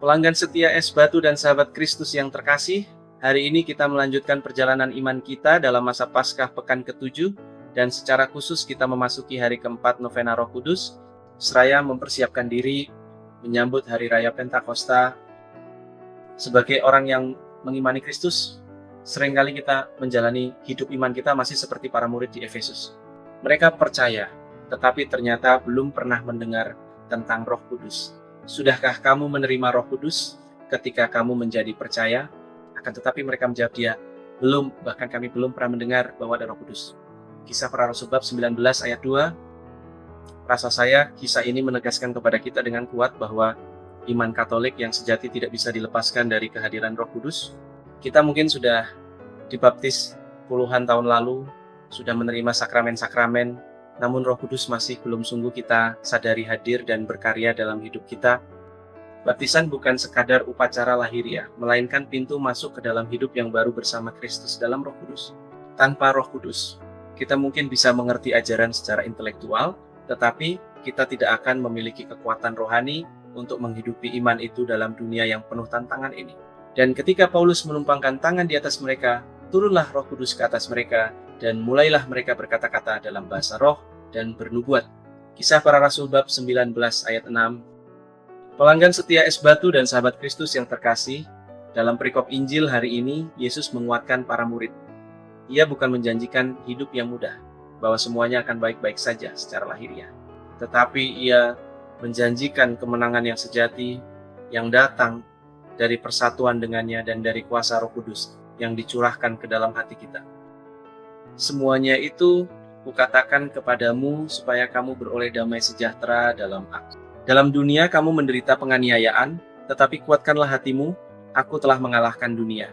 Pelanggan setia Es Batu dan sahabat Kristus yang terkasih, hari ini kita melanjutkan perjalanan iman kita dalam masa Paskah pekan ke-7, dan secara khusus kita memasuki hari ke-4 Novena Roh Kudus, seraya mempersiapkan diri menyambut Hari Raya Pentakosta. Sebagai orang yang mengimani Kristus, seringkali kita menjalani hidup iman kita masih seperti para murid di Efesus. Mereka percaya, tetapi ternyata belum pernah mendengar tentang Roh Kudus. Sudahkah kamu menerima Roh Kudus ketika kamu menjadi percaya? Akan tetapi mereka menjawab dia, belum, bahkan kami belum pernah mendengar bahwa ada Roh Kudus. Kisah Para Rasul bab 19 ayat 2. Rasa saya, kisah ini menegaskan kepada kita dengan kuat bahwa iman Katolik yang sejati tidak bisa dilepaskan dari kehadiran Roh Kudus. Kita mungkin sudah dibaptis puluhan tahun lalu, sudah menerima sakramen-sakramen, namun Roh Kudus masih belum sungguh kita sadari hadir dan berkarya dalam hidup kita. Baptisan bukan sekadar upacara lahiriah, melainkan pintu masuk ke dalam hidup yang baru bersama Kristus dalam Roh Kudus. Tanpa Roh Kudus, kita mungkin bisa mengerti ajaran secara intelektual, tetapi kita tidak akan memiliki kekuatan rohani untuk menghidupi iman itu dalam dunia yang penuh tantangan ini. Dan ketika Paulus menumpangkan tangan di atas mereka, turunlah Roh Kudus ke atas mereka, dan mulailah mereka berkata-kata dalam bahasa roh dan bernubuat. Kisah Para Rasul bab 19 ayat 6. Pelanggan setia Es Batu dan sahabat Kristus yang terkasih, dalam perikop Injil hari ini, Yesus menguatkan para murid. Ia bukan menjanjikan hidup yang mudah, bahwa semuanya akan baik-baik saja secara lahiriah. Tetapi ia menjanjikan kemenangan yang sejati, yang datang dari persatuan dengannya dan dari kuasa Roh Kudus yang dicurahkan ke dalam hati kita. Semuanya itu kukatakan kepadamu supaya kamu beroleh damai sejahtera dalam aku. Dalam dunia kamu menderita penganiayaan, tetapi kuatkanlah hatimu, aku telah mengalahkan dunia.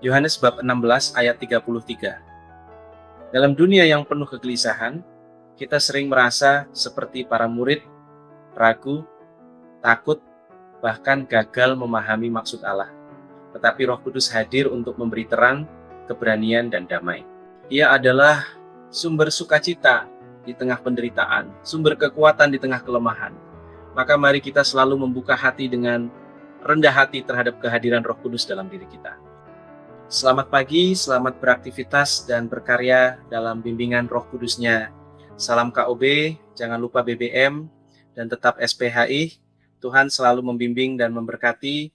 Yohanes bab 16 ayat 33. Dalam dunia yang penuh kegelisahan, kita sering merasa seperti para murid, ragu, takut, bahkan gagal memahami maksud Allah. Tetapi Roh Kudus hadir untuk memberi terang, keberanian, dan damai. Ia adalah sumber sukacita di tengah penderitaan, sumber kekuatan di tengah kelemahan. Maka mari kita selalu membuka hati dengan rendah hati terhadap kehadiran Roh Kudus dalam diri kita. Selamat pagi, selamat beraktivitas dan berkarya dalam bimbingan Roh Kudusnya. Salam KOB, jangan lupa BBM, dan tetap SPHI. Tuhan selalu membimbing dan memberkati.